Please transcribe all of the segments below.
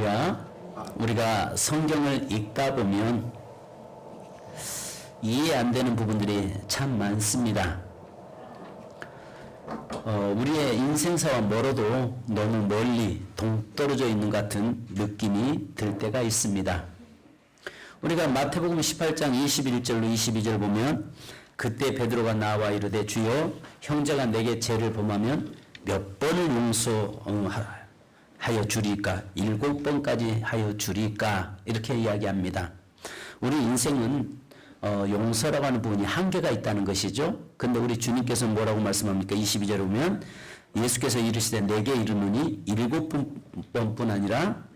아닙니다. 우리가 성경을 읽다 보면 이해 안 되는 부분들이 참 많습니다. 우리의 인생사와 멀어도 너무 멀리 동떨어져 있는 것 같은 느낌이 들 때가 있습니다. 우리가 마태복음 18장 21절로 22절 보면 그때 베드로가 나와 이르되 주여 형제가 내게 죄를 범하면 몇 번을 용서하여 주리까? 7번까지 하여 주리까? 이렇게 이야기합니다. 우리 인생은 용서라고 하는 부분이 한계가 있다는 것이죠. 근데 우리 주님께서 뭐라고 말씀합니까? 22절에 보면 예수께서 이르시되 내게 이르노니 7번뿐 아니라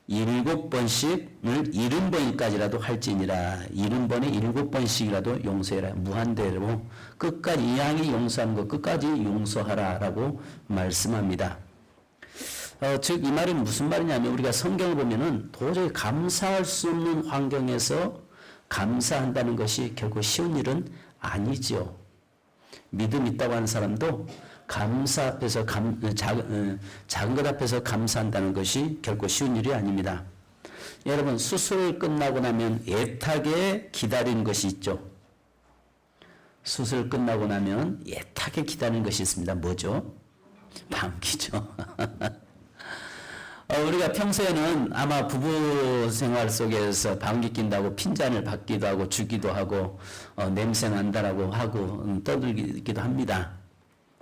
7번씩을 70번까지라도 할지니라. 70번에 7번씩이라도 용서해라. 무한대로 끝까지 이왕이 용서하는 것 끝까지 용서하라라고 말씀합니다. 즉 이 말은 무슨 말이냐면 우리가 성경을 보면은 도저히 감사할 수 없는 환경에서 감사한다는 것이 결코 쉬운 일은 아니죠. 믿음 있다고 하는 사람도 감사 앞에서 작은 것 앞에서 감사한다는 것이 결코 쉬운 일이 아닙니다. 여러분 수술 끝나고 나면 애타게 기다리는 것이 있죠. 수술 끝나고 나면 애타게 기다리는 것이 있습니다. 뭐죠? 방귀죠. 우리가 평소에는 아마 부부 생활 속에서 방귀 낀다고 핀잔을 받기도 하고 주기도 하고 냄새 난다라고 하고 떠들기도 합니다.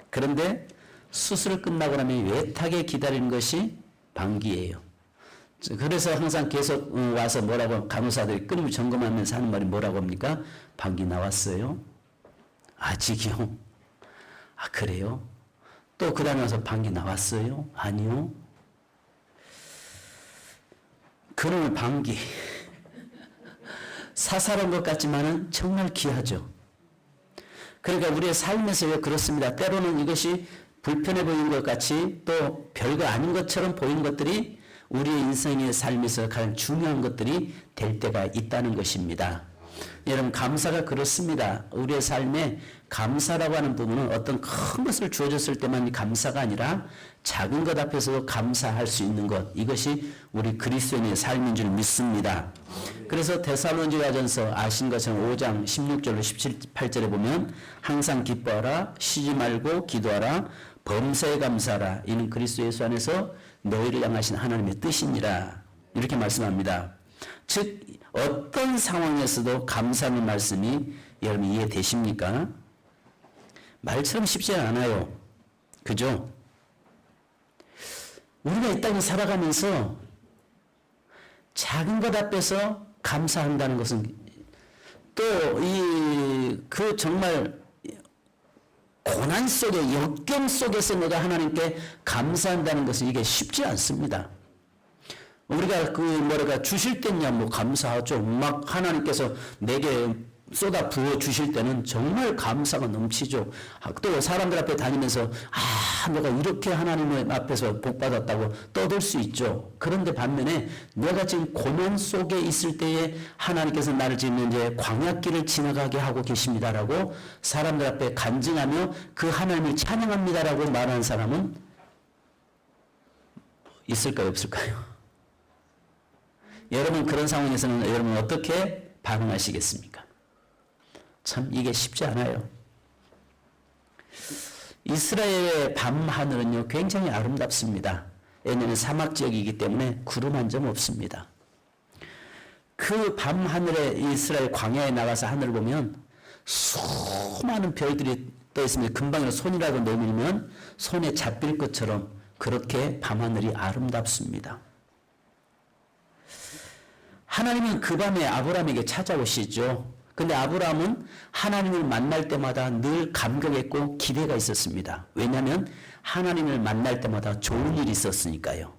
그런데 수술을 끝나고 나면 애타게 기다리는 것이 방귀예요. 그래서 항상 계속 와서 뭐라고 간호사들이 끊임없이 점검하면서 하는 말이 뭐라고 합니까? 방귀 나왔어요? 아직이요? 아 그래요? 또 그 다음에 와서 방귀 나왔어요? 아니요? 그러면 방귀 사사로운 것 같지만은 정말 귀하죠. 그러니까 우리의 삶에서 왜 그렇습니다. 때로는 이것이 불편해 보이는 것 같이 또 별거 아닌 것처럼 보이는 것들이 우리의 인생의 삶에서 가장 중요한 것들이 될 때가 있다는 것입니다. 여러분 감사가 그렇습니다. 우리의 삶에 감사라고 하는 부분은 어떤 큰 것을 주어졌을 때만 감사가 아니라 작은 것 앞에서도 감사할 수 있는 것, 이것이 우리 그리스도인의 삶인 줄 믿습니다. 그래서 데살로니가전서 아신 것처럼 5장 16절로 18절에 보면 항상 기뻐하라, 쉬지 말고 기도하라, 범사에 감사하라, 이는 그리스도 예수 안에서 너희를 향하신 하나님의 뜻이니라, 이렇게 말씀합니다. 즉 어떤 상황에서도 감사하는 말씀이 여러분 이해되십니까? 말처럼 쉽지 않아요. 그죠? 우리가 이 땅에 살아가면서 작은 것 앞에서 감사한다는 것은 또 그 정말 고난 속에 역경 속에서 내가 하나님께 감사한다는 것은 이게 쉽지 않습니다. 우리가 주실 때냐 감사하죠. 막 하나님께서 내게 쏟아 부어 주실 때는 정말 감사가 넘치죠. 또 사람들 앞에 다니면서 내가 이렇게 하나님 앞에서 복 받았다고 떠들 수 있죠. 그런데 반면에 내가 지금 고난 속에 있을 때에 하나님께서 나를 지금 이제 광야길을 지나가게 하고 계십니다라고 사람들 앞에 간증하며 그 하나님을 찬양합니다라고 말하는 사람은 있을까요, 없을까요? 여러분 그런 상황에서는 여러분 어떻게 반응하시겠습니까? 참 이게 쉽지 않아요. 이스라엘의 밤하늘은요 굉장히 아름답습니다. 왜냐하면 사막 지역이기 때문에 구름 한 점 없습니다. 그 밤하늘에 이스라엘 광야에 나가서 하늘을 보면 수많은 별들이 떠 있습니다. 금방 손이라도 내밀면 손에 잡힐 것처럼 그렇게 밤하늘이 아름답습니다. 하나님은 그 밤에 아브라함에게 찾아오시죠. 근데 아브라함은 하나님을 만날 때마다 늘 감격했고 기대가 있었습니다. 왜냐하면 하나님을 만날 때마다 좋은 일이 있었으니까요.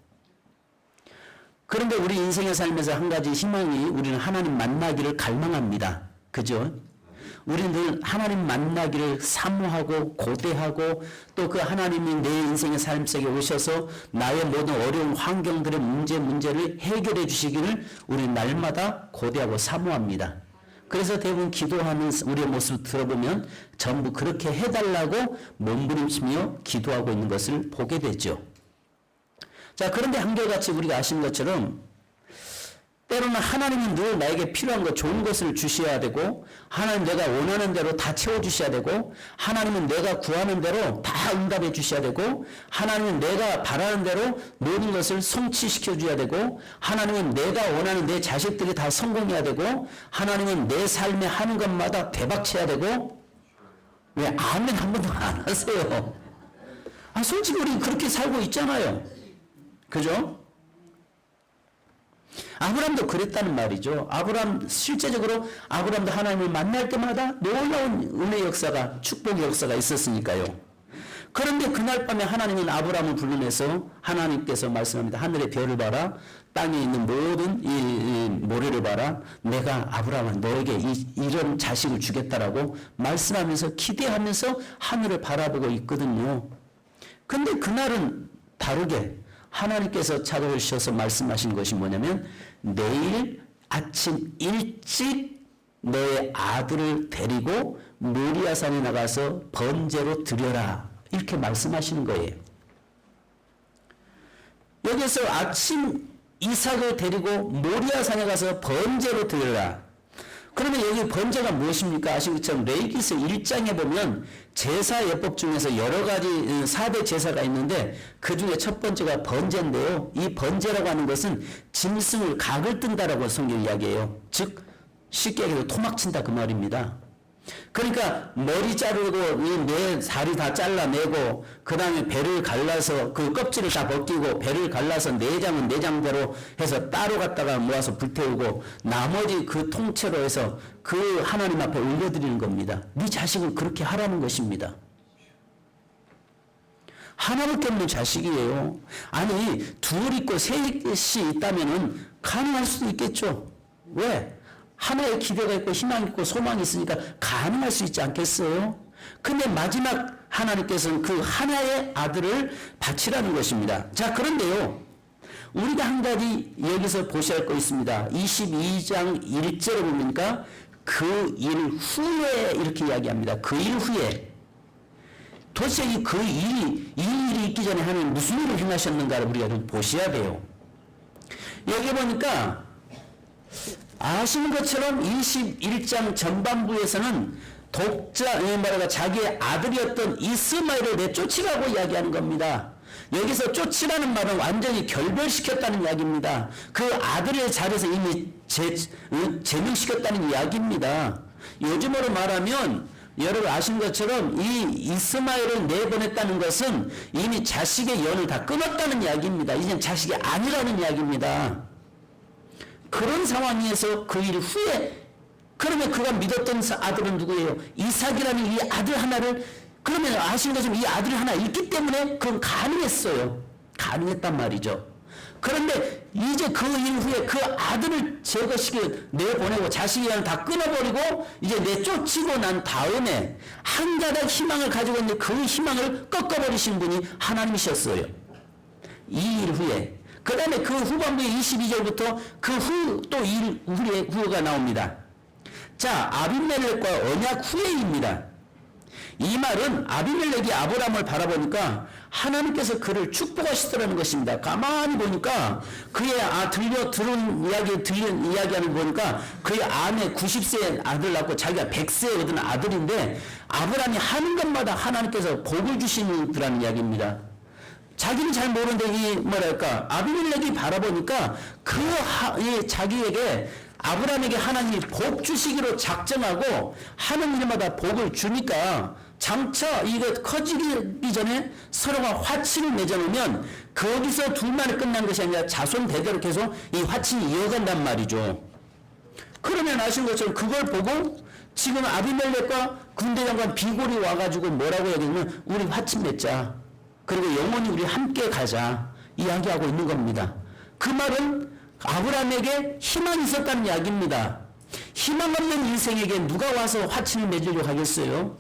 그런데 우리 인생의 삶에서 한 가지 희망이 우리는 하나님 만나기를 갈망합니다. 그죠? 우리는 늘 하나님 만나기를 사모하고 고대하고 또 그 하나님이 내 인생의 삶 속에 오셔서 나의 모든 어려운 환경들의 문제를 해결해 주시기를 우리는 날마다 고대하고 사모합니다. 그래서 대부분 기도하는 우리의 모습을 들어보면 전부 그렇게 해달라고 몸부림치며 기도하고 있는 것을 보게 되죠. 자, 그런데 한결같이 우리가 아신 것처럼 때로는 하나님은 늘 나에게 필요한 것, 좋은 것을 주셔야 되고, 하나님 내가 원하는 대로 다 채워주셔야 되고, 하나님은 내가 구하는 대로 다 응답해 주셔야 되고, 하나님은 내가 바라는 대로 모든 것을 성취시켜 줘야 되고, 하나님은 내가 원하는 내 자식들이 다 성공해야 되고, 하나님은 내 삶에 하는 것마다 대박쳐야 되고, 왜 아멘 한 번도 안 하세요? 아, 솔직히 우리 그렇게 살고 있잖아요. 그죠? 아브람도 그랬다는 말이죠. 실제적으로 아브람도 하나님을 만날 때마다 놀라운 은혜 역사가, 축복의 역사가 있었으니까요. 그런데 그날 밤에 하나님은 아브람을 불러내서 하나님께서 말씀합니다. 하늘의 별을 봐라. 땅에 있는 모든 이 모래를 봐라. 내가 아브람아 너에게 이런 자식을 주겠다라고 말씀하면서 기대하면서 하늘을 바라보고 있거든요. 근데 그날은 다르게 하나님께서 찾아오셔서 말씀하신 것이 뭐냐면 내일 아침 일찍 너의 아들을 데리고 모리아산에 나가서 번제로 드려라. 이렇게 말씀하시는 거예요. 여기서 아침 이삭을 데리고 모리아산에 가서 번제로 드려라. 그러면 여기 번제가 무엇입니까? 아시겠지만 레위기서 1장에 보면 제사 예법 중에서 여러 가지 4대 제사가 있는데 그 중에 첫 번째가 번제인데요. 이 번제라고 하는 것은 짐승을 각을 뜬다라고 성경이 이야기해요. 즉 쉽게 얘기해서 토막친다 그 말입니다. 그러니까 머리 자르고 이 내 살이 다 잘라내고 그 다음에 배를 갈라서 그 껍질을 다 벗기고 배를 갈라서 내장은 내장대로 해서 따로 갖다가 모아서 불태우고 나머지 그 통째로 해서 그 하나님 앞에 올려드리는 겁니다. 네 자식을 그렇게 하라는 것입니다. 하나밖에 없는 자식이에요. 아니 둘 있고 셋이 있다면은 가능할 수도 있겠죠. 왜? 하나의 기대가 있고 희망이 있고 소망이 있으니까 가능할 수 있지 않겠어요? 근데 마지막 하나님께서는 그 하나의 아들을 바치라는 것입니다. 자, 그런데요. 우리가 한 가지 여기서 보셔야 할 거 있습니다. 22장 1절에 보니까 그 일 후에 이렇게 이야기합니다. 그 일 후에. 도대체 이 일이 있기 전에 하나님 무슨 일을 행하셨는가를 우리가 좀 보셔야 돼요. 여기 보니까 아시는 것처럼 21장 전반부에서는 자기의 아들이었던 이스마엘을 내쫓으라고 이야기하는 겁니다. 여기서 쫓으라는 말은 완전히 결별시켰다는 이야기입니다. 그 아들의 자리에서 이미 제명시켰다는 이야기입니다. 요즘으로 말하면 여러분 아시는 것처럼 이 이스마엘을 내보냈다는 것은 이미 자식의 연을 다 끊었다는 이야기입니다. 이젠 자식이 아니라는 이야기입니다. 그런 상황에서 그 일 후에 그러면 그가 믿었던 아들은 누구예요? 이삭이라는 이 아들 하나를 그러면 아시는 것처럼 이 아들이 하나 있기 때문에 그건 가능했어요. 가능했단 말이죠. 그런데 이제 그 일 후에 그 아들을 제거시켜 내보내고 자식의 연을 다 끊어버리고 이제 내쫓이고 난 다음에 한 가닥 희망을 가지고 있는데 그 희망을 꺾어버리신 분이 하나님이셨어요. 이 일 후에 그 다음에 그 후반부의 22절부터 그 후 또 일 후가 나옵니다. 자, 아비멜렉과 언약 후에입니다. 이 말은 아비멜렉이 아브람을 바라보니까 하나님께서 그를 축복하시더라는 것입니다. 가만히 보니까 그의 들은 이야기하는 거 보니까 그의 아내 90세 아들 낳고 자기가 100세 얻은 아들인데 아브람이 하는 것마다 하나님께서 복을 주시는 이야기입니다. 자기는 잘 모르는데 아비멜렉이 바라보니까 자기에게 아브람에게 하나님이 복 주시기로 작정하고 하는 일마다 복을 주니까 장차 이거 커지기 전에 서로가 화친을 맺어놓으면 거기서 둘만이 끝난 것이 아니라 자손 대대로 계속 이 화친이 이어간단 말이죠. 그러면 아시는 것처럼 그걸 보고 지금 아비멜렉과 군대장관 비골이 와가지고 뭐라고 얘기하면 우리 화친 맺자. 그리고 영원히 우리 함께 가자. 이야기하고 있는 겁니다. 그 말은 아브라함에게 희망이 있었다는 이야기입니다. 희망 없는 인생에게 누가 와서 화친을 맺으려고 하겠어요?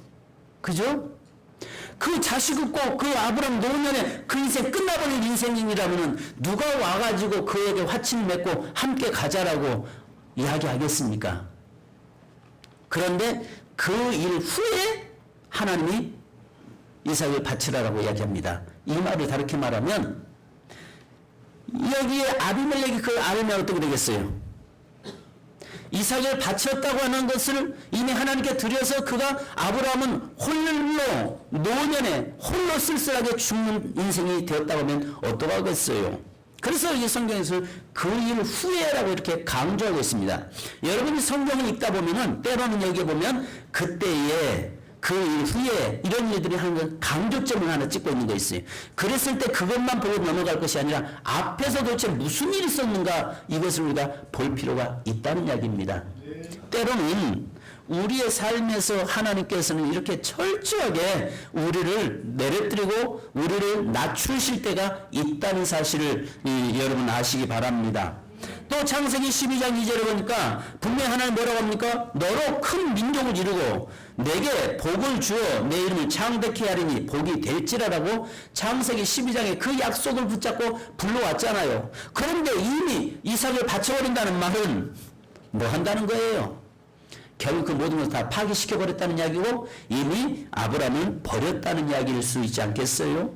그죠? 그 자식 없고 그 아브라함 노년에 그 인생 끝나버린 인생이라면 누가 와가지고 그에게 화친을 맺고 함께 가자라고 이야기하겠습니까? 그런데 그 일 후에 하나님이 이삭을 바치라라고 이야기합니다. 이 말을 다르게 말하면 여기에 아비멜렉이 그걸 알면 어떻게 되겠어요? 이삭을 바쳤다고 하는 것을 이미 하나님께 드려서 그가 아브라함은 홀로 노년에 홀로 쓸쓸하게 죽는 인생이 되었다고 하면 어떡하겠어요? 그래서 이 성경에서 그 일 후에라고 이렇게 강조하고 있습니다. 여러분이 성경을 읽다 보면은 때로는 여기 보면 그때에 그 일 후에 이런 일들이 하는 강조점을 하나 찍고 있는 거 있어요. 그랬을 때 그것만 보고 넘어갈 것이 아니라 앞에서 도대체 무슨 일이 있었는가 이것을 우리가 볼 필요가 있다는 이야기입니다. 때로는 우리의 삶에서 하나님께서는 이렇게 철저하게 우리를 내려뜨리고 우리를 낮추실 때가 있다는 사실을 여러분 아시기 바랍니다. 또 창세기 12장 2절에 보니까 분명히 하나님 뭐라고 합니까? 너로 큰 민족을 이루고 내게 복을 주어 내 이름을 창대케 하리니 복이 될지라라고 창세기 12장에 그 약속을 붙잡고 불러왔잖아요. 그런데 이미 이삭을 바쳐버린다는 말은 뭐 한다는 거예요? 결국 그 모든 것을 다 파괴시켜버렸다는 이야기고 이미 아브라함을 버렸다는 이야기일 수 있지 않겠어요?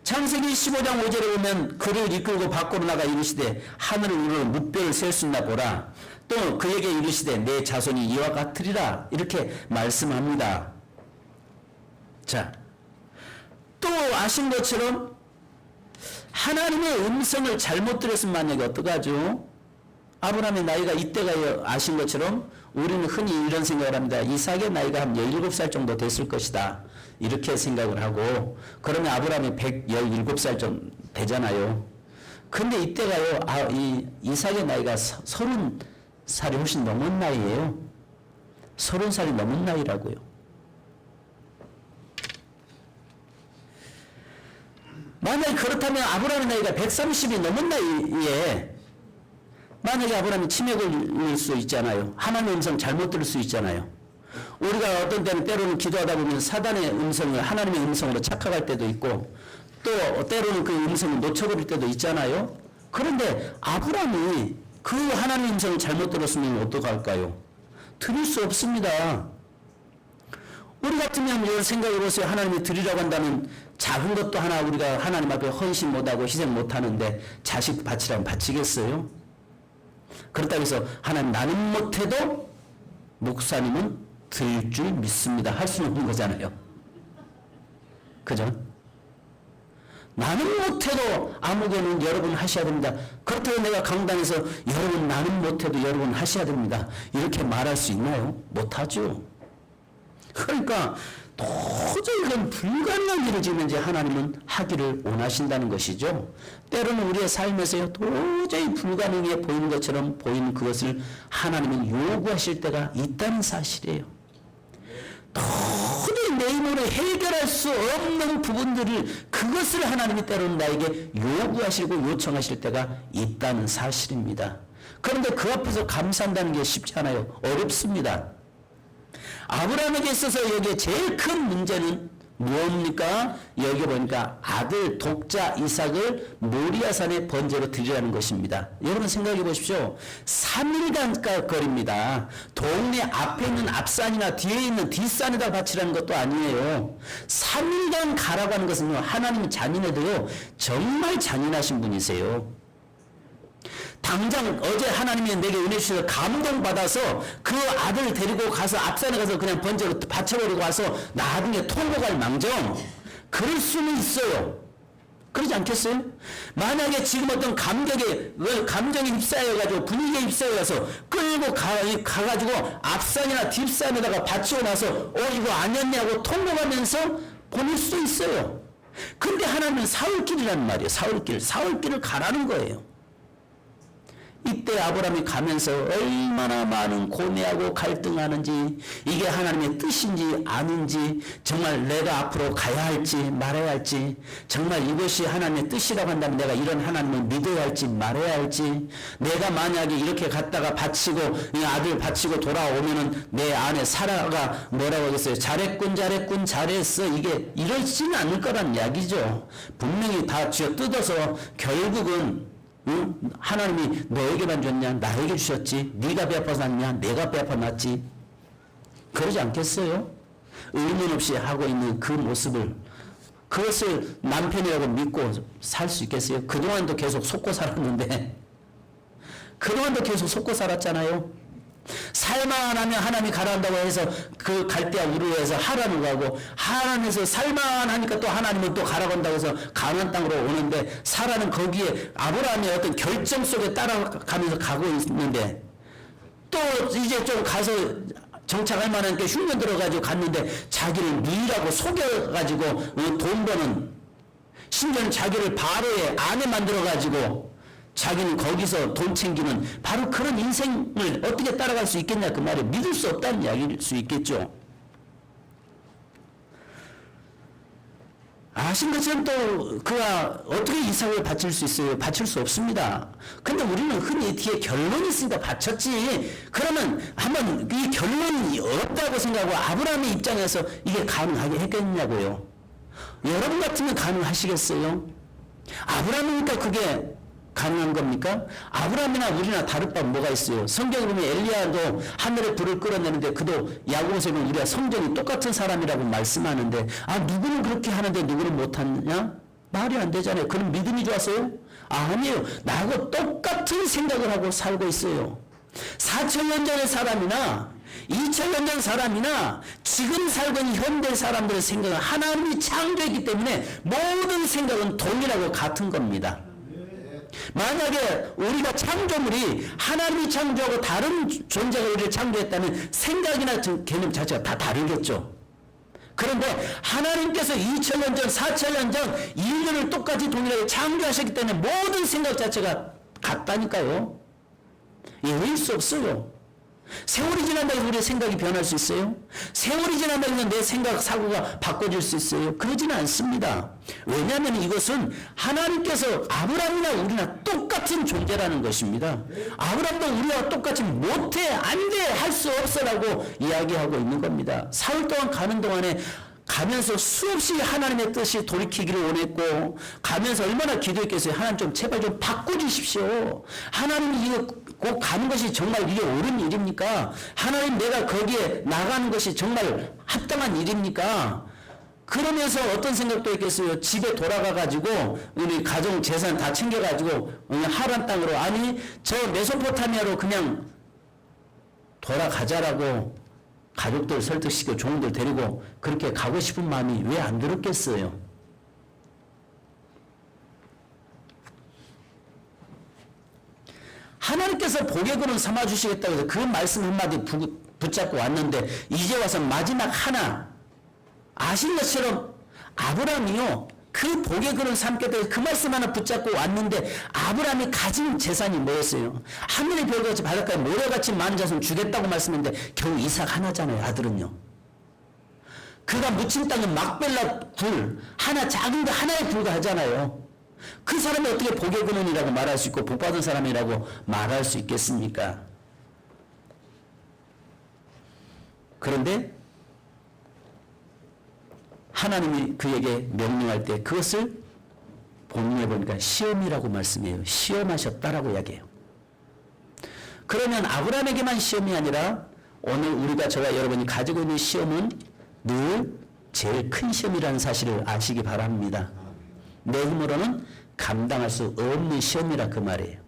창세기 15장 5절에 보면 그를 이끌고 밖으로 나가 이르시되 하늘을 우러 무뼈를 셀 수 있나 보라. 또 그에게 이르시되 내 자손이 이와 같으리라 이렇게 말씀합니다. 자, 또 아신 것처럼 하나님의 음성을 잘못 들었으면 만약에 어떡하죠? 아브라함의 나이가 이때가 아신 것처럼 우리는 흔히 이런 생각을 합니다. 이삭의 나이가 한 17살 정도 됐을 것이다. 이렇게 생각을 하고 그러면 아브라함이 117살 좀 되잖아요. 근데 이때가요. 이 이삭의 나이가 30살이 훨씬 넘은 나이예요. 30살이 넘은 나이라고요. 만약에 그렇다면 아브라함의 나이가 130이 넘은 나이에 만약에 아브라함이 치맥을 일 수 있잖아요. 하나님의 음성 잘못 들을 수 있잖아요. 우리가 어떤 때는 때로는 기도하다 보면 사단의 음성을 하나님의 음성으로 착각할 때도 있고 또 때로는 그 음성을 놓쳐버릴 때도 있잖아요. 그런데 아브라함이 그 하나님의 음성을 잘못 들었으면 어떡할까요? 들을 수 없습니다. 우리 같으면 이걸 생각해보세요. 하나님이 드리라고 한다면 작은 것도 하나 우리가 하나님 앞에 헌신 못하고 희생 못하는데 자식 바치라면 바치겠어요? 그렇다고 해서 하나님 나는 못해도 목사님은 들 줄 믿습니다. 할 수는 없는 거잖아요. 그죠? 나는 못해도 아무개는 여러분 하셔야 됩니다. 그렇다고 내가 강단에서 여러분 나는 못해도 여러분 하셔야 됩니다. 이렇게 말할 수 있나요? 못하죠. 그러니까 도저히 이건 불가능한 일을 지금 이제 하나님은 하기를 원하신다는 것이죠. 때로는 우리의 삶에서요 도저히 불가능해 보이는 것처럼 보이는 그것을 하나님은 요구하실 때가 있다는 사실이에요. 도저히 내 힘으로 해결할 수 없는 부분들을 그것을 하나님이 때로는 나에게 요구하시고 요청하실 때가 있다는 사실입니다. 그런데 그 앞에서 감사한다는 게 쉽지 않아요. 어렵습니다. 아브라함에게 있어서 여기에 제일 큰 문제는 무엇입니까? 여기 보니까 아들 독자 이삭을 모리아산의 번제로 드리라는 것입니다. 여러분 생각해 보십시오. 3일간 거리입니다. 동네 앞에 있는 앞산이나 뒤에 있는 뒷산에다 바치라는 것도 아니에요. 3일간 가라고 하는 것은 하나님 잔인해도요 정말 잔인하신 분이세요. 당장 어제 하나님이 내게 은혜 주셔서 감동받아서 그 아들을 데리고 가서 앞산에 가서 그냥 번제로 바쳐버리고 와서 나중에 통곡할 망정 그럴 수는 있어요. 그러지 않겠어요? 만약에 지금 어떤 감정에 휩싸여가지고 분위기에 휩싸여서 끌고 가가지고 앞산이나 뒷산에다가 바치고 나서 이거 아니었냐고 통곡하면서 보낼 수도 있어요. 근데 하나님은 사흘길이라는 말이에요. 사흘길을 가라는 거예요. 이때 아브라함이 가면서 얼마나 많은 고뇌하고 갈등하는지 이게 하나님의 뜻인지 아닌지 정말 내가 앞으로 가야 할지 말아야 할지 정말 이것이 하나님의 뜻이라고 한다면 내가 이런 하나님을 믿어야 할지 말아야 할지 내가 만약에 이렇게 갔다가 바치고 이 아들 바치고 돌아오면은 내 아내 사라가 뭐라고 하겠어요? 잘했군 잘했어 이게 이러지는 않을 거란 이야기죠. 분명히 다 쥐어 뜯어서 결국은 하나님이 너에게만 줬냐 나에게 주셨지 네가 배 아파서 났냐 내가 배 아파 났지 그러지 않겠어요? 의문 없이 하고 있는 그 모습을 그것을 남편이라고 믿고 살 수 있겠어요? 그동안도 계속 속고 살았는데 그동안도 계속 속고 살았잖아요. 살만하면 하나님이 가라한다고 해서 그 갈대아 우르에서 하란을 가고 하란에서 살만하니까 또 하나님은 또 가라고 한다고 해서 가나안 땅으로 오는데 사라는 거기에 아브라함의 어떤 결정 속에 따라가면서 가고 있는데 또 이제 좀 가서 정착할 만한 게 흉년 들어가지고 갔는데 자기를 누이라고 속여가지고 돈 버는 심지어는 자기를 바로의 아내 만들어가지고 자기는 거기서 돈 챙기는 바로 그런 인생을 어떻게 따라갈 수 있겠냐 그 말이 믿을 수 없다는 이야기일 수 있겠죠. 아신 것처럼 또 그가 어떻게 이삭을 바칠 수 있어요? 바칠 수 없습니다. 근데 우리는 흔히 뒤에 결론이 있으니까 바쳤지. 그러면 한번 이 결론이 없다고 생각하고 아브라함의 입장에서 이게 가능하게 했겠냐고요. 여러분 같으면 가능하시겠어요? 아브라함이니까 그게 가능한 겁니까? 아브라함이나 우리나 다를 바는 뭐가 있어요? 성경에 보면 엘리야도 하늘에 불을 끌어내는데 그도 야고보서 보면 우리가 성전이 똑같은 사람이라고 말씀하는데 누구는 그렇게 하는데 누구는 못하느냐? 말이 안 되잖아요. 그럼 믿음이 좋았어요? 아니에요. 나하고 똑같은 생각을 하고 살고 있어요. 4,000년 전의 사람이나 2,000년 전 사람이나 지금 살고 있는 현대 사람들의 생각은 하나님이 창조했기 때문에 모든 생각은 동일하고 같은 겁니다. 만약에 우리가 창조물이 하나님이 창조하고 다른 존재가 우리를 창조했다면 생각이나 개념 자체가 다 다르겠죠. 그런데 하나님께서 2,000년 전, 4,000년 전 인류를 똑같이 동일하게 창조하셨기 때문에 모든 생각 자체가 같다니까요. 예외일 수 없어요. 세월이 지난다고 우리의 생각이 변할 수 있어요? 세월이 지난다고 내 생각, 사고가 바꿔질 수 있어요? 그러지는 않습니다. 왜냐하면 이것은 하나님께서 아브라함이나 우리나 똑같은 존재라는 것입니다. 아브라함도 우리와 똑같이 못해, 안 돼, 할 수 없어라고 이야기하고 있는 겁니다. 사흘 동안 가는 동안에 가면서 수없이 하나님의 뜻이 돌이키기를 원했고 가면서 얼마나 기도했겠어요. 하나님 좀 제발 좀 바꿔주십시오. 하나님이 이거 꼭 가는 것이 정말 이게 옳은 일입니까? 하나님 내가 거기에 나가는 것이 정말 합당한 일입니까? 그러면서 어떤 생각도 했겠어요. 집에 돌아가가지고 우리 가정 재산 다 챙겨가지고 하란 땅으로 아니 저 메소포타미아로 그냥 돌아가자라고 가족들 설득시켜 종들 데리고 그렇게 가고 싶은 마음이 왜 안 들었겠어요? 하나님께서 복의 근원 삼아주시겠다고 해서 그 말씀 한마디 붙잡고 왔는데 이제 와서 마지막 하나 아신 것처럼 아브라함이요 그 복의 근원 삼겠다고 그 말씀 하나 붙잡고 왔는데 아브라함이 가진 재산이 뭐였어요? 하늘의 별같이 바닷가에 모래같이 많은 자손 주겠다고 말씀했는데 겨우 이삭 하나잖아요. 아들은요. 그가 묻힌 땅은 막벨라 굴 하나 작은 거 하나에 불과하잖아요. 그 사람이 어떻게 복의 근원이라고 말할 수 있고 복받은 사람이라고 말할 수 있겠습니까? 그런데 하나님이 그에게 명령할 때 그것을 본문에 보니까 시험이라고 말씀해요. 시험하셨다라고 이야기해요. 그러면 아브라함에게만 시험이 아니라 오늘 우리가 저와 여러분이 가지고 있는 시험은 늘 제일 큰 시험이라는 사실을 아시기 바랍니다. 내 힘으로는 감당할 수 없는 시험이라 그 말이에요.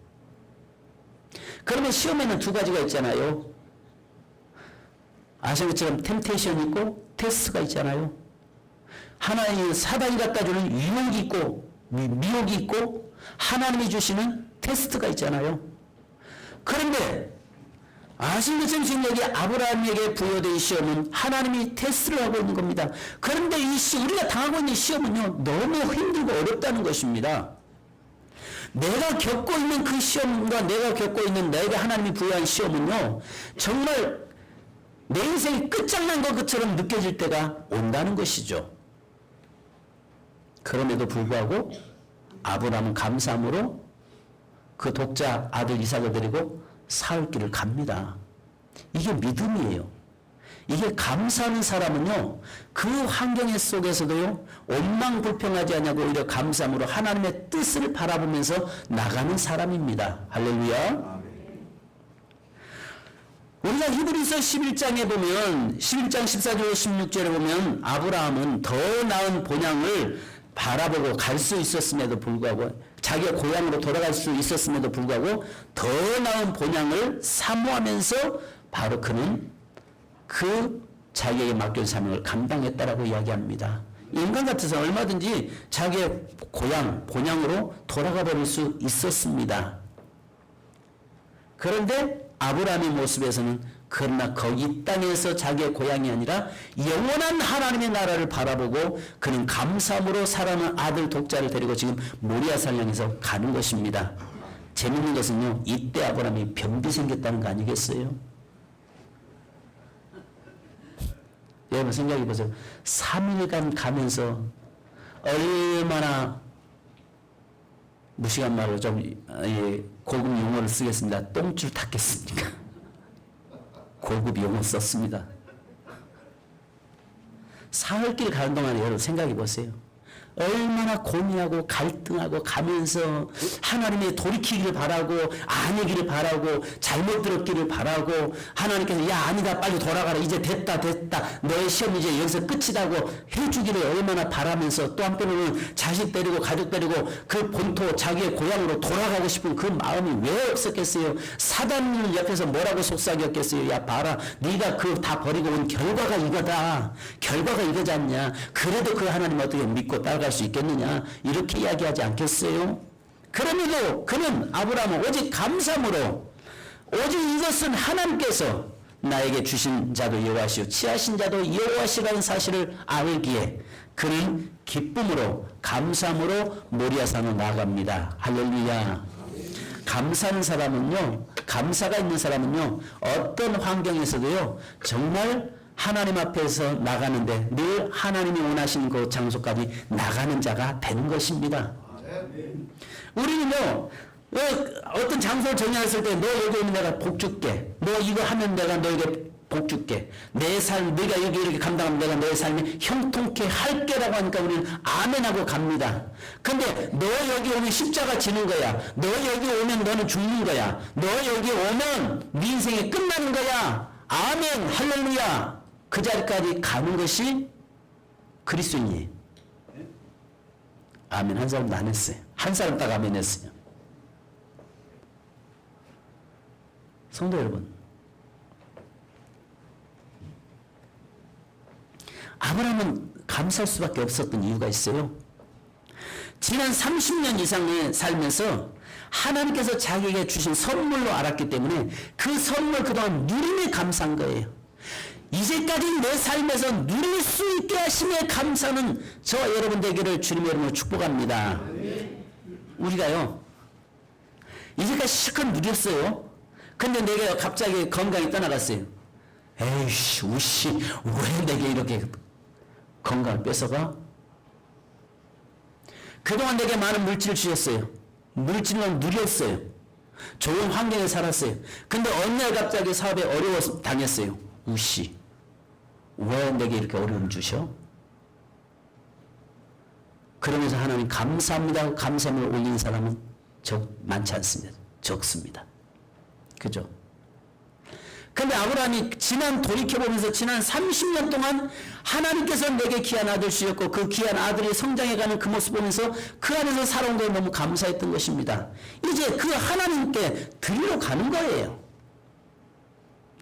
그러면 시험에는 두 가지가 있잖아요. 아시는 것처럼 템테이션이 있고 테스트가 있잖아요. 하나님이 사단이 갖다 주는 유혹이 있고 미혹이 있고 하나님이 주시는 테스트가 있잖아요. 그런데 아시는 것처럼 지금 여기 아브라함에게 부여된 시험은 하나님이 테스트를 하고 있는 겁니다. 그런데 우리가 당하고 있는 시험은요 너무 힘들고 어렵다는 것입니다. 내가 겪고 있는 그 시험과 내가 겪고 있는 내가 하나님이 부여한 시험은요 정말 내 인생이 끝장난 것처럼 느껴질 때가 온다는 것이죠. 그럼에도 불구하고 아브라함은 감사함으로 그 독자 아들 이삭을 데리고 사흘 길을 갑니다. 이게 믿음이에요. 이게 감사하는 사람은요 그 환경 속에서도요 원망불평하지 않냐고 오히려 감사함으로 하나님의 뜻을 바라보면서 나가는 사람입니다. 할렐루야. 우리가 히브리서 11장에 보면 11장 14절 16절에 보면 아브라함은 더 나은 본향을 바라보고 갈 수 있었음에도 불구하고 자기의 고향으로 돌아갈 수 있었음에도 불구하고 더 나은 본향을 사모하면서 바로 그는 그 자기에게 맡긴 사명을 감당했다라고 이야기합니다. 인간 같아서 얼마든지 자기의 고향, 본향으로 돌아가 버릴 수 있었습니다. 그런데 아브라함의 모습에서는 그러나 거기 땅에서 자기의 고향이 아니라 영원한 하나님의 나라를 바라보고 그는 감사함으로 살아난 아들 독자를 데리고 지금 모리아산을 향해서 가는 것입니다. 재밌는 것은요, 이때 아브라함이 병이 생겼다는 거 아니겠어요? 여러분 생각해 보세요. 3일간 가면서 얼마나, 무식한 말로 좀 고급 용어를 쓰겠습니다. 똥줄 탔겠습니까? 고급 용어 썼습니다. 사흘길 가는 동안에 여러분 생각해 보세요. 얼마나 고민하고 갈등하고 가면서 하나님의 돌이키기를 바라고 아니기를 바라고 잘못 들었기를 바라고 하나님께서 야 아니다 빨리 돌아가라 이제 됐다 너의 시험 이제 여기서 끝이라고 해주기를 얼마나 바라면서 또 한편으로는 자식 데리고 가족 데리고 그 본토 자기의 고향으로 돌아가고 싶은 그 마음이 왜 없었겠어요? 사단을 옆에서 뭐라고 속삭였겠어요? 야 봐라 네가 그 다 버리고 온 결과가 이거다. 결과가 이거지 않냐. 그래도 그 하나님 어떻게 믿고 따라갈 수 있겠느냐 이렇게 이야기하지 않겠어요? 그럼에도 그는 아브라함은 오직 감사함으로 오직 이것은 하나님께서 나에게 주신 자도 여호와시오 취하신 자도 여호와시라는 사실을 알기에 그는 기쁨으로 감사함으로 모리아산으로 나아갑니다. 할렐루야. 감사하는 사람은요, 감사가 있는 사람은요, 어떤 환경에서도요 정말 하나님 앞에서 나가는데 늘 하나님이 원하시는 그 장소까지 나가는 자가 되는 것입니다. 우리는요 어떤 장소를 정했을 때 너 여기 오면 내가 복 줄게, 너 이거 하면 내가 너에게 복 줄게, 내 삶 네가 여기 이렇게 감당하면 내가 너의 삶이 형통케 할게라고 하니까 우리는 아멘하고 갑니다. 근데 너 여기 오면 십자가 지는 거야, 너 여기 오면 너는 죽는 거야, 너 여기 오면 네 인생이 끝나는 거야, 아멘 할렐루야, 그 자리까지 가는 것이 그리스도인이에요. 아멘 한 사람도 안 했어요. 한 사람 딱 아멘 했어요. 성도 여러분, 아브라함은 감사할 수밖에 없었던 이유가 있어요. 지난 30년 이상의 살면서 하나님께서 자기에게 주신 선물로 알았기 때문에 그 선물 그동안 누림에 감사한 거예요. 이제까지 내 삶에서 누릴 수 있게 하심에 감사는 저와 여러분 되기를 주님의 이름으로 축복합니다. 우리가요 이제까지 실컷 누렸어요. 근데 내가 갑자기 건강이 떠나갔어요. 에이씨 우씨 왜 내게 이렇게 건강을 뺏어가? 그동안 내게 많은 물질을 주셨어요. 물질은 누렸어요. 좋은 환경에 살았어요. 근데 어느 날 갑자기 사업에 어려워서 당했어요. 우씨 왜 내게 이렇게 어려움 주셔? 그러면서 하나님 감사합니다. 감사함을 올리는 사람은 많지 않습니다. 적습니다. 그죠? 근데 아브라함이 돌이켜보면서 지난 30년 동안 하나님께서 내게 귀한 아들 주셨고 그 귀한 아들이 성장해가는 그 모습 보면서 그 안에서 살아온 걸 너무 감사했던 것입니다. 이제 그 하나님께 드리러 가는 거예요.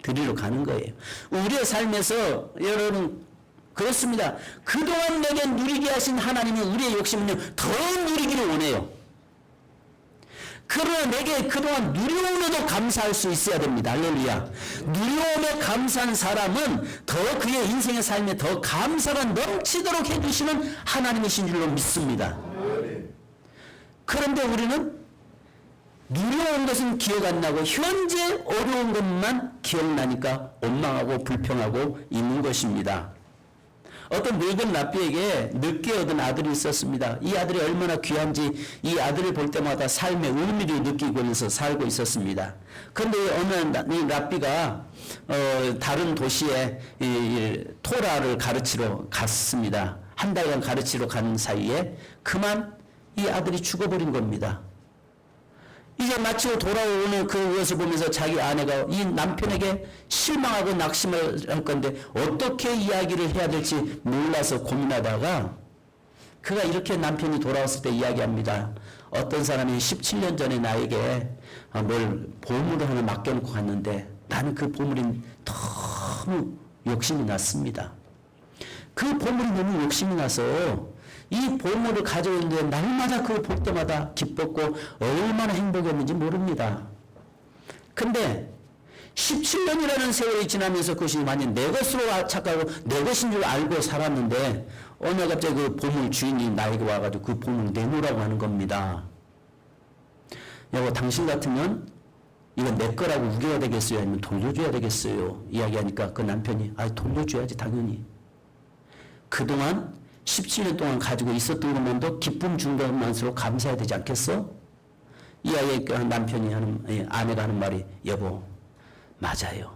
드리러 가는 거예요. 우리의 삶에서 여러분 그렇습니다. 그동안 내게 누리게 하신 하나님이 우리의 욕심은요 더 누리기를 원해요. 그러나 내게 그동안 누려옴에도 감사할 수 있어야 됩니다. 할렐루야. 누려옴에 감사한 사람은 더 그의 인생의 삶에 더 감사가 넘치도록 해주시는 하나님이신 줄로 믿습니다. 그런데 우리는 누려온 것은 기억 안 나고 현재 어려운 것만 기억나니까 원망하고 불평하고 있는 것입니다. 어떤 늙은 랍비에게 늦게 얻은 아들이 있었습니다. 이 아들이 얼마나 귀한지 이 아들을 볼 때마다 삶의 의미를 느끼면서 살고 있었습니다. 그런데 어느 날 이 랍비가 다른 도시에 토라를 가르치러 갔습니다. 한 달간 가르치러 간 사이에 그만 이 아들이 죽어버린 겁니다. 이제 마치고 돌아오는 그것을 보면서 자기 아내가 이 남편에게 실망하고 낙심을 할 건데 어떻게 이야기를 해야 될지 몰라서 고민하다가 그가 이렇게 남편이 돌아왔을 때 이야기합니다. 어떤 사람이 17년 전에 나에게 뭘 보물을 하나 맡겨놓고 갔는데 나는 그 보물이 너무 욕심이 났습니다. 그 보물이 너무 욕심이 나서 이 보물을 가져오는데 날마다 그걸 볼 때마다 기뻤고 얼마나 행복했는지 모릅니다. 근데 17년이라는 세월이 지나면서 그것이 만약 내 것으로 착각하고 내 것인 줄 알고 살았는데 어느 날 갑자기 그 보물 주인이 나에게 와가지고 그 보물을 내놓으라고 하는 겁니다. 여보, 당신 같으면 이건 내 거라고 우겨야 되겠어요? 아니면 돌려줘야 되겠어요? 이야기하니까 그 남편이 돌려줘야지 당연히. 그동안 17년 동안 가지고 있었던 것만도 기쁨 준 것만으로 감사해야 되지 않겠어? 이야기하니까 남편이 아내가 하는 말이 여보 맞아요.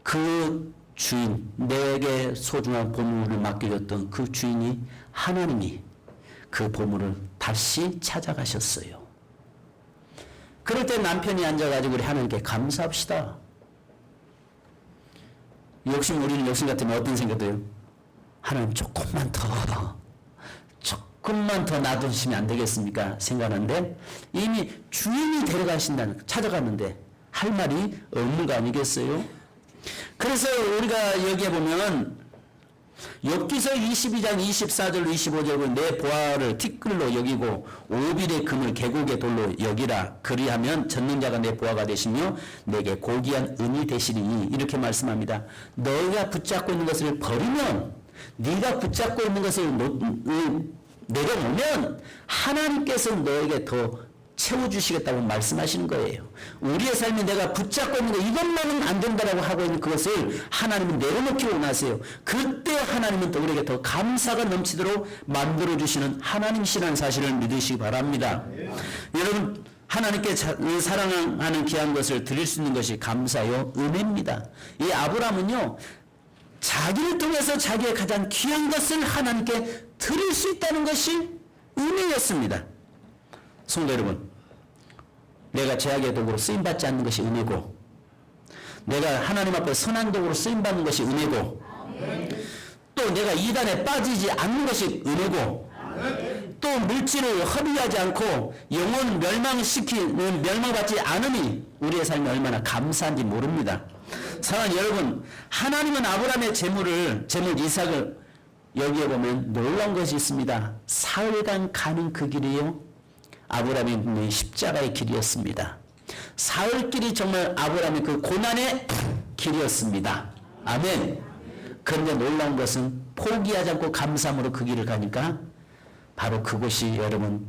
그 주인, 내게 소중한 보물을 맡겨줬던 그 주인이 하나님이 그 보물을 다시 찾아가셨어요. 그럴 때 남편이 앉아가지고 우리 하나님께 감사합시다. 우리는 욕심 같으면 어떤 생각 들어요? 하나님 조금만 더 놔두시면 안 되겠습니까? 생각하는데 이미 주인이 찾아갔는데 할 말이 없는 거 아니겠어요? 그래서 우리가 여기에 보면 욥기서 22장 24절 25절은 내 보화를 티끌로 여기고 오빌의 금을 계곡의 돌로 여기라. 그리하면 젖는 자가 내 보화가 되시며 내게 고귀한 은이 되시리니 이렇게 말씀합니다. 너희가 붙잡고 있는 것을 버리면 네가 붙잡고 있는 것을 내려놓으면 하나님께서 너에게 더 채워주시겠다고 말씀하시는 거예요. 우리의 삶에 내가 붙잡고 있는 거 이것만은 안 된다라고 하고 있는 그것을 하나님은 내려놓기 원하세요. 그때 하나님은 또 우리에게 더 감사가 넘치도록 만들어주시는 하나님이시라는 사실을 믿으시기 바랍니다. 여러분 하나님께 사랑하는 귀한 것을 드릴 수 있는 것이 감사요 은혜입니다. 이 아브라함은요 자기를 통해서 자기의 가장 귀한 것을 하나님께 드릴 수 있다는 것이 은혜였습니다. 성도 여러분, 내가 제약의 도구로 쓰임받지 않는 것이 은혜고 내가 하나님 앞에 선한 도구로 쓰임받는 것이 은혜고 또 내가 이단에 빠지지 않는 것이 은혜고 또 물질을 허비하지 않고 영혼 멸망받지 않음이 우리의 삶이 얼마나 감사한지 모릅니다. 사랑하는 여러분, 하나님은 아브라함의 재물 이삭을 여기에 보면 놀라운 것이 있습니다. 사흘간 가는 그 길이요 아브라함의 십자가의 길이었습니다. 사흘길이 정말 아브라함의 그 고난의 길이었습니다. 아멘. 그런데 놀라운 것은 포기하지 않고 감사함으로 그 길을 가니까 바로 그곳이 여러분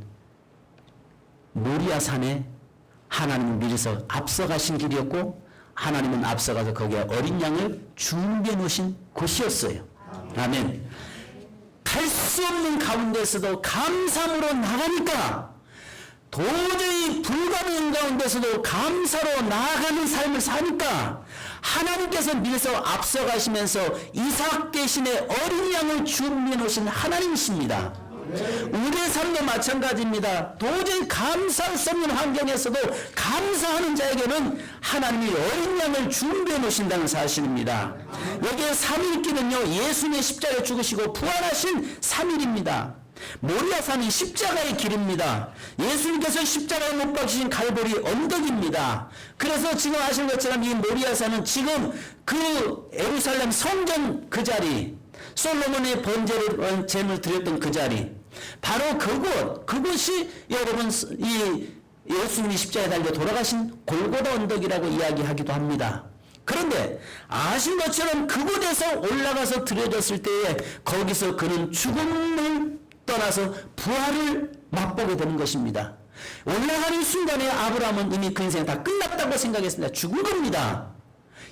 모리아산에 하나님은 미리서 앞서가신 길이었고 하나님은 앞서가서 거기에 어린 양을 준비해 놓으신 곳이었어요. 아멘. 갈 수 없는 가운데서도 감사함으로 나가니까 도저히 불가능한 가운데서도 감사로 나아가는 삶을 사니까 하나님께서 미리서 앞서가시면서 이삭 대신에 어린 양을 준비해 놓으신 하나님이십니다. 우리의 삶도 마찬가지입니다. 도저히 감사할 수 없는 환경에서도 감사하는 자에게는 하나님이 어린 양을 준비해 놓으신다는 사실입니다. 여기에 3일길은요 예수님의 십자가에 죽으시고 부활하신 3일입니다. 모리아산이 십자가의 길입니다. 예수님께서 십자가에 못 박히신 갈보리 언덕입니다. 그래서 지금 아시는 것처럼 이 모리아산은 지금 그 예루살렘 성전 그 자리, 솔로몬의 번제를 제물 드렸던 그 자리, 바로 그곳이 여러분 이 예수님이 십자가에 달려 돌아가신 골고다 언덕이라고 이야기하기도 합니다. 그런데 아신 것처럼 그곳에서 올라가서 드려졌을 때에 거기서 그는 죽음을 떠나서 부활을 맛보게 되는 것입니다. 올라가는 순간에 아브라함은 이미 그 인생이 다 끝났다고 생각했습니다. 죽은 겁니다.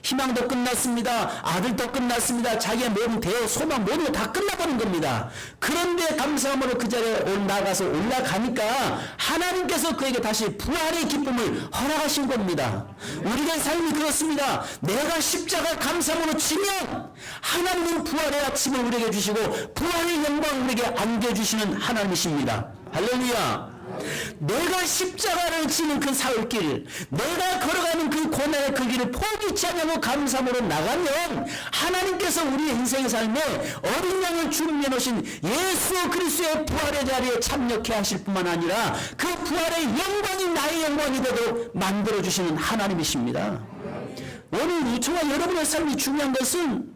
희망도 끝났습니다. 아들도 끝났습니다. 자기의 모든 대여, 소망 모든 다 끝나버린 겁니다. 그런데 감사함으로 그 자리에 나가서 올라가니까 하나님께서 그에게 다시 부활의 기쁨을 허락하신 겁니다. 우리의 삶이 그렇습니다. 내가 십자가 감사함으로 치면 하나님은 부활의 아침을 우리에게 주시고 부활의 영광을 우리에게 안겨주시는 하나님이십니다. 할렐루야. 내가 십자가를 지는 그 사흘길, 내가 걸어가는 그 고난의 그 길을 포기치 않냐고 감사함으로 나가면 하나님께서 우리의 인생의 삶에 어린 양을 준비해 놓으신 예수 그리스도의 부활의 자리에 참여케 하실 뿐만 아니라 그 부활의 영광이 나의 영광이 되도록 만들어주시는 하나님이십니다. 오늘 저와 여러분의 삶이 중요한 것은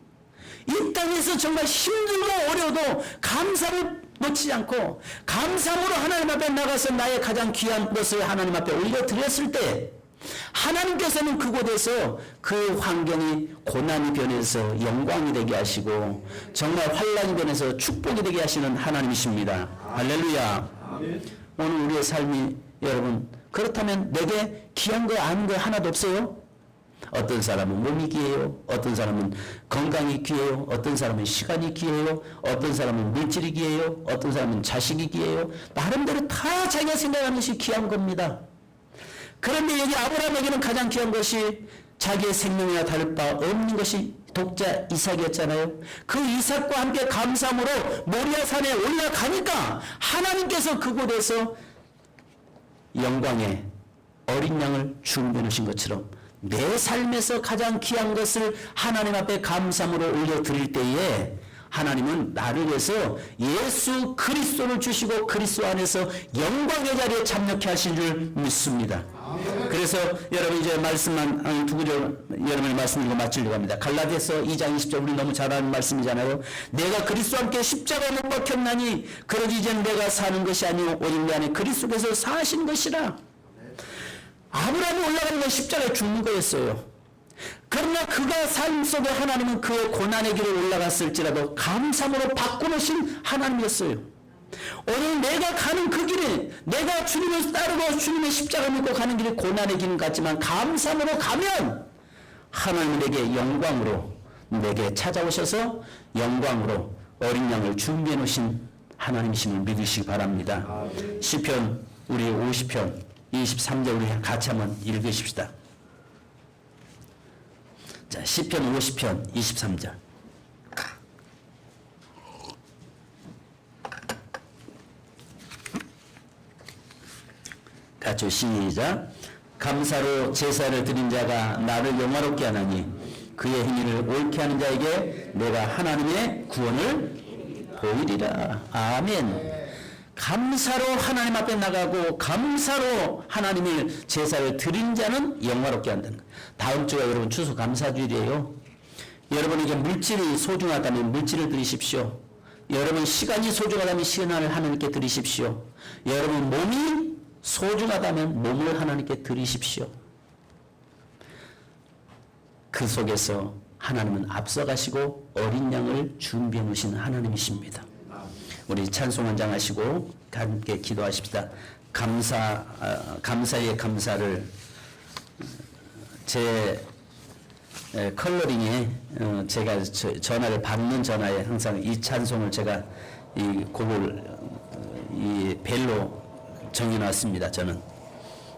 이 땅에서 정말 힘들고 어려워도 감사를 놓치지 않고 감사함으로 하나님 앞에 나가서 나의 가장 귀한 것을 하나님 앞에 올려드렸을 때 하나님께서는 그곳에서 그 환경이 고난이 변해서 영광이 되게 하시고 정말 환난이 변해서 축복이 되게 하시는 하나님이십니다. 할렐루야. 오늘 우리의 삶이 여러분 그렇다면 내게 귀한 거 아는 거 하나도 없어요? 어떤 사람은 몸이 귀해요. 어떤 사람은 건강이 귀해요. 어떤 사람은 시간이 귀해요. 어떤 사람은 물질이 귀해요. 어떤 사람은 자식이 귀해요. 나름대로 다 자기가 생각하는 것이 귀한 겁니다. 그런데 여기 아브라함에게는 가장 귀한 것이 자기의 생명이나 다를 바 없는 것이 독자 이삭이었잖아요. 그 이삭과 함께 감사함으로 모리아 산에 올라가니까 하나님께서 그곳에서 영광의 어린 양을 준비해 놓으신 것처럼 내 삶에서 가장 귀한 것을 하나님 앞에 감사함으로 올려드릴 때에 하나님은 나를 위해서 예수 그리스도를 주시고 그리스도 안에서 영광의 자리에 참여케 하신 줄 믿습니다. 그래서 여러분 이제 말씀만 두 구절 여러분의 말씀 읽고 마치려고 합니다. 갈라디아서 2장 20절 우리 너무 잘 아는 말씀이잖아요. 내가 그리스도와 함께 십자가에 못 박혔나니 그러지 이제는 내가 사는 것이 아니오 오직 내 안에 그리스도께서 사신 것이라. 아브라함이 올라가는 건 십자가에 죽는 거였어요. 그러나 그가 삶 속에 하나님은 그의 고난의 길을 올라갔을지라도 감사함으로 바꾸신 하나님이었어요. 오늘 내가 가는 그 길이 내가 주님을 따르고 주님의 십자가 믿고 가는 길이 고난의 길은 같지만 감사함으로 가면 하나님은 내게 영광으로 내게 찾아오셔서 영광으로 어린 양을 준비해 놓으신 하나님이심을 믿으시기 바랍니다. 시편 우리 50편 23절 우리 같이 한번 읽으십시다. 자, 시편 50편 23절. 같이 시작. 감사로 제사를 드린 자가 나를 영화롭게 하나니 그의 행위를 옳게 하는 자에게 내가 하나님의 구원을 보이리라. 아멘. 감사로 하나님 앞에 나가고 감사로 하나님의 제사를 드린 자는 영화롭게 한다는 거예요. 다음 주가 여러분 추수감사주일이에요. 여러분에게 물질이 소중하다면 물질을 드리십시오. 여러분 시간이 소중하다면 시간을 하나님께 드리십시오. 여러분 몸이 소중하다면 몸을 하나님께 드리십시오. 그 속에서 하나님은 앞서가시고 어린 양을 준비해 놓으신 하나님이십니다. 우리 찬송 한장 하시고 함께 기도하십시다. 감사의 감사를 제 컬러링에 제가 전화를 받는 전화에 항상 이 찬송을 제가 이 곡을 이 벨로 정해놨습니다. 저는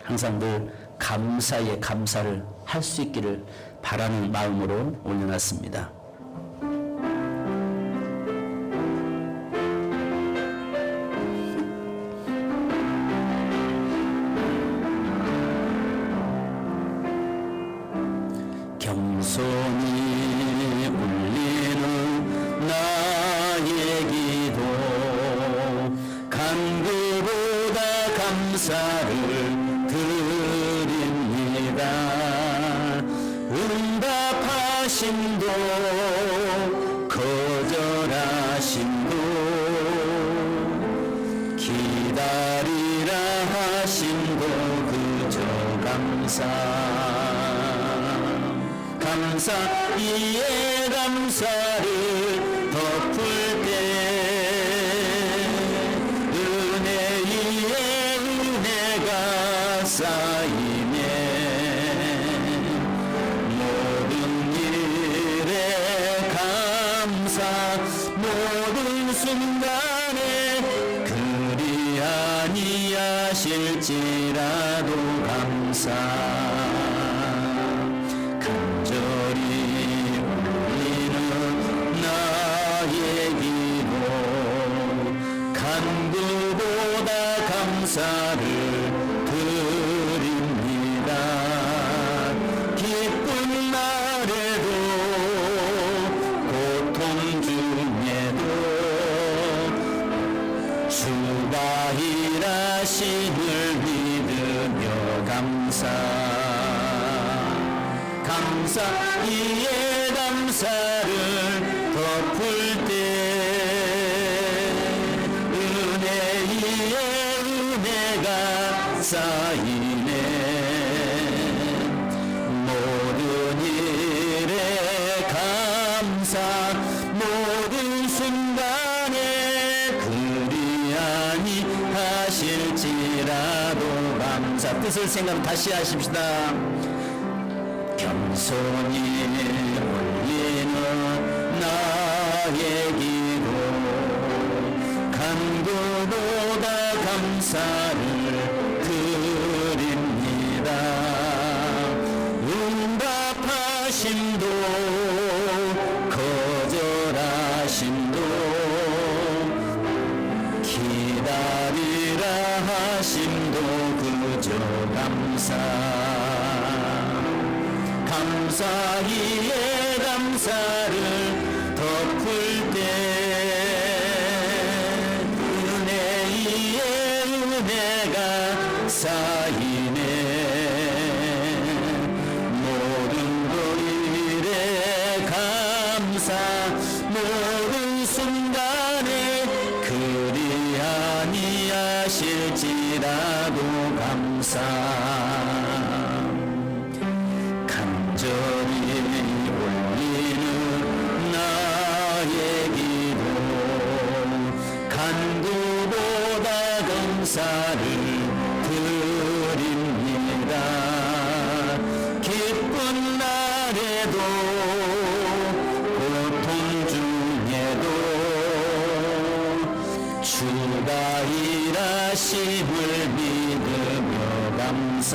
항상 늘 감사의 감사를 할 수 있기를 바라는 마음으로 올려놨습니다. 겸손히 울리는 나의 기도 간구보다 감사를 드립니다. 응답하심도 거절하심도 기다리라 하심도 그저 감사 이에 감사를 덮을 때 은혜 위에 은혜가 쌓이네 모든 일에 감사 모든 순간에 그리 아니하실지라도 감사 감사를 드립니다. 감사의 감사를 덮을 때 은혜 위에 은혜가 쌓이네. 모든 일에 감사, 모든 순간에 그리하니 하실지라도 감사. 뜻을 생각 다시 하십시다. 겸손히 올리는 나의 기도, 간구보다 감사를 드립니다. 응답하심도 거절하심도 기다리라 하심도 그저 감사. 감사히의 감사를 덮을 때 은혜 위에 은혜가 쌓이네. 모든 일에 감사, 모든 순간에 그리하니 하실지라도 감사. 간절히 올리는 나의 기도, 간구보다 감사를 드립니다. 기쁜 날에도 고통 중에도 주가 일하심을 믿으며 감사.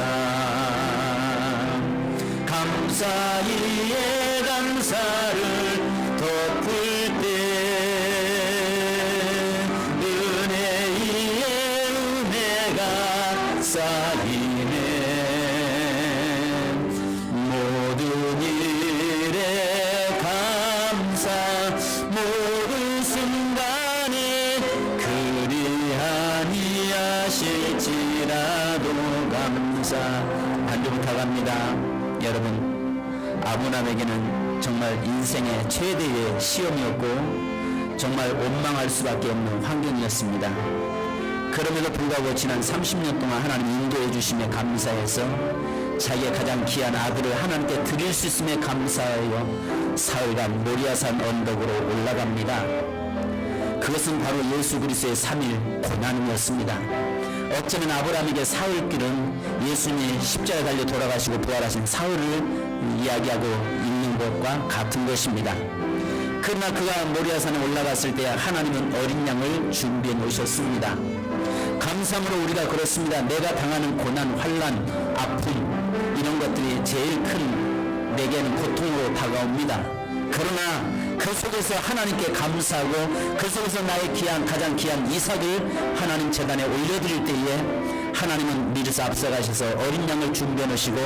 감사히의 감사를 덮을 때 은혜 위에 은혜가 쌓이네. 모든 일에 감사, 모든 순간에 그리하니 하실지라도 감사. 한주 부탁합니다. 여러분, 아브라함에게는 정말 인생의 최대의 시험이었고 정말 원망할 수밖에 없는 환경이었습니다. 그럼에도 불구하고 지난 30년 동안 하나님 인도해 주심에 감사해서 자기의 가장 귀한 아들을 하나님께 드릴 수 있음에 감사하여 사흘간 모리아산 언덕으로 올라갑니다. 그것은 바로 예수 그리스도의 3일 고난이었습니다. 어쩌면 아브라함에게 사흘길은 예수님이 십자가에 달려 돌아가시고 부활하신 사흘을 이야기하고 있는 것과 같은 것입니다. 그러나 그가 모리아산에 올라갔을 때 하나님은 어린 양을 준비해 놓으셨습니다. 감사함으로 우리가 그렇습니다. 내가 당하는 고난, 환난, 아픔 이런 것들이 제일 큰 내게는 고통으로 다가옵니다. 그러나 그 속에서 하나님께 감사하고 그 속에서 나의 가장 귀한 이삭을 하나님 제단에 올려드릴 때에 하나님은 미리서 앞서가셔서 어린 양을 준비해 놓으시고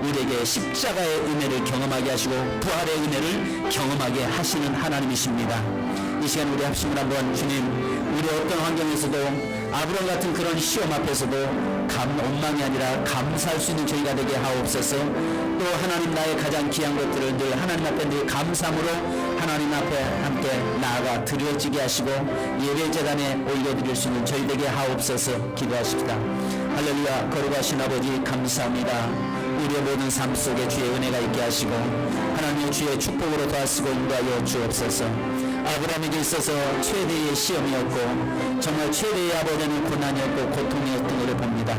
우리에게 십자가의 은혜를 경험하게 하시고 부활의 은혜를 경험하게 하시는 하나님이십니다. 이 시간 우리 합심을 한번 주님, 우리 어떤 환경에서도 아브라함 같은 그런 시험 앞에서도 원망이 아니라 감사할 수 있는 저희가 되게 하옵소서. 또 하나님 나의 가장 귀한 것들을 늘 하나님 앞에 늘 감사함으로 하나님 앞에 함께 나아가 드려지게 하시고 예배재단에 올려드릴 수 있는 저희 되게 하옵소서. 기도하십시다. 할렐루야. 거룩하신 아버지 감사합니다. 우리의 모든 삶 속에 주의 은혜가 있게 하시고 하나님의 주의 축복으로 도와쓰고 인도하여 주옵소서. 아브라함에게 있어서 최대의 시험이었고 정말 최대의 아버지는 고난이었고 고통이었던 것을 봅니다.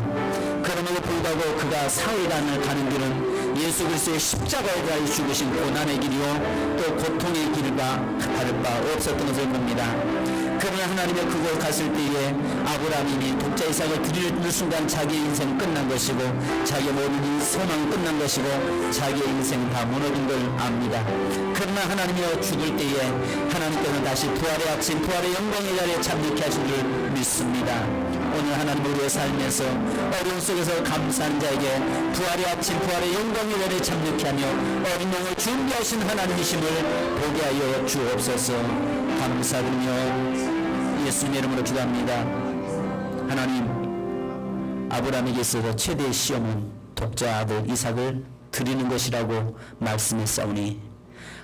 그럼에도 불구하고 그가 사흘간을 가는 길은 예수 그리스도의 십자가에 대하여 죽으신 고난의 길이요 또 고통의 길과 다를 바 없었던 것을 봅니다. 그러나 하나님의 그곳 갔을 때에 아브라함이 독자 이삭을 드리는 순간 자기의 인생은 끝난 것이고 자기의 모든 소망은 끝난 것이고 자기의 인생은 다 무너진 걸 압니다. 그러나 하나님이여 죽을 때에 하나님께서는 다시 부활의 아침 부활의 영광의 자리에 참여케 하신 줄 믿습니다. 오늘 하나님 우리의 삶에서 어려움 속에서 감사한 자에게 부활의 아침 부활의 영광의 자리에 참여케 하며 어린 영을 준비하신 하나님이심을 보게 하여 주옵소서. 감사드리며 예수님의 이름으로 기도합니다. 하나님, 아브라함에게 있어서 최대의 시험은 독자 아들 이삭을 드리는 것이라고 말씀했사오니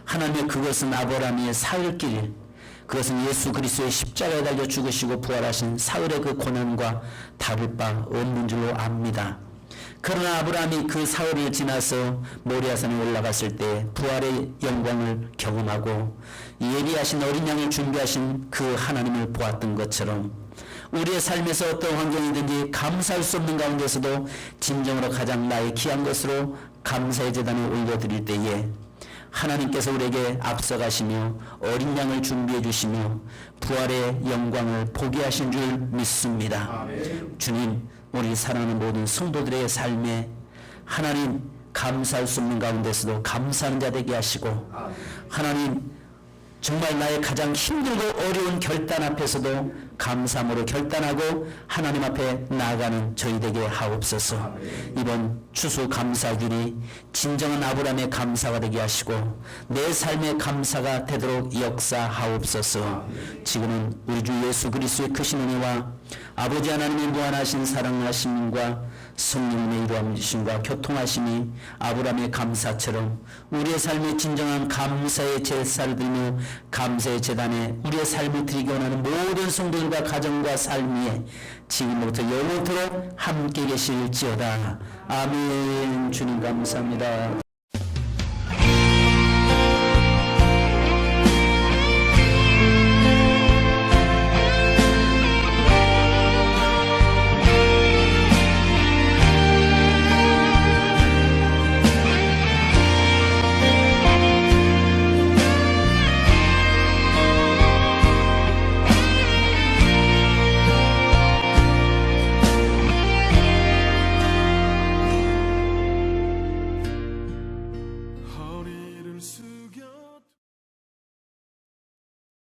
하나님의 그것은 아브라함의 사흘길, 그것은 예수 그리스도의 십자가에 달려 죽으시고 부활하신 사흘의 그 고난과 다를 바 없는 줄로 압니다. 그러나 아브라함이 그 사흘을 지나서 모리아산에 올라갔을 때 부활의 영광을 경험하고 예비하신 어린 양을 준비하신 그 하나님을 보았던 것처럼 우리의 삶에서 어떤 환경이든지 감사할 수 없는 가운데서도 진정으로 가장 나의 귀한 것으로 감사의 제단을 올려드릴 때에 하나님께서 우리에게 앞서가시며 어린 양을 준비해 주시며 부활의 영광을 보게 하신 줄 믿습니다. 아멘. 주님, 우리 사랑하는 모든 성도들의 삶에 하나님 감사할 수 없는 가운데서도 감사하는 자 되게 하시고 하나님 정말 나의 가장 힘들고 어려운 결단 앞에서도 감사함으로 결단하고 하나님 앞에 나아가는 저희 되게 하옵소서. 이번 추수 감사주일이 진정한 아브라함의 감사가 되게 하시고 내 삶의 감사가 되도록 역사하옵소서. 지금은 우리 주 예수 그리스도의 크신 은혜와 아버지 하나님의 무한하신 사랑하심과 성령님의 이루함주심과 교통하심이 아브라함의 감사처럼 우리의 삶의 진정한 감사의 제사를 드리며 감사의 제단에 우리의 삶을 드리기 원하는 모든 성도들과 가정과 삶에 지금부터 영원토록 함께 계실지어다. 아멘. 주님 감사합니다.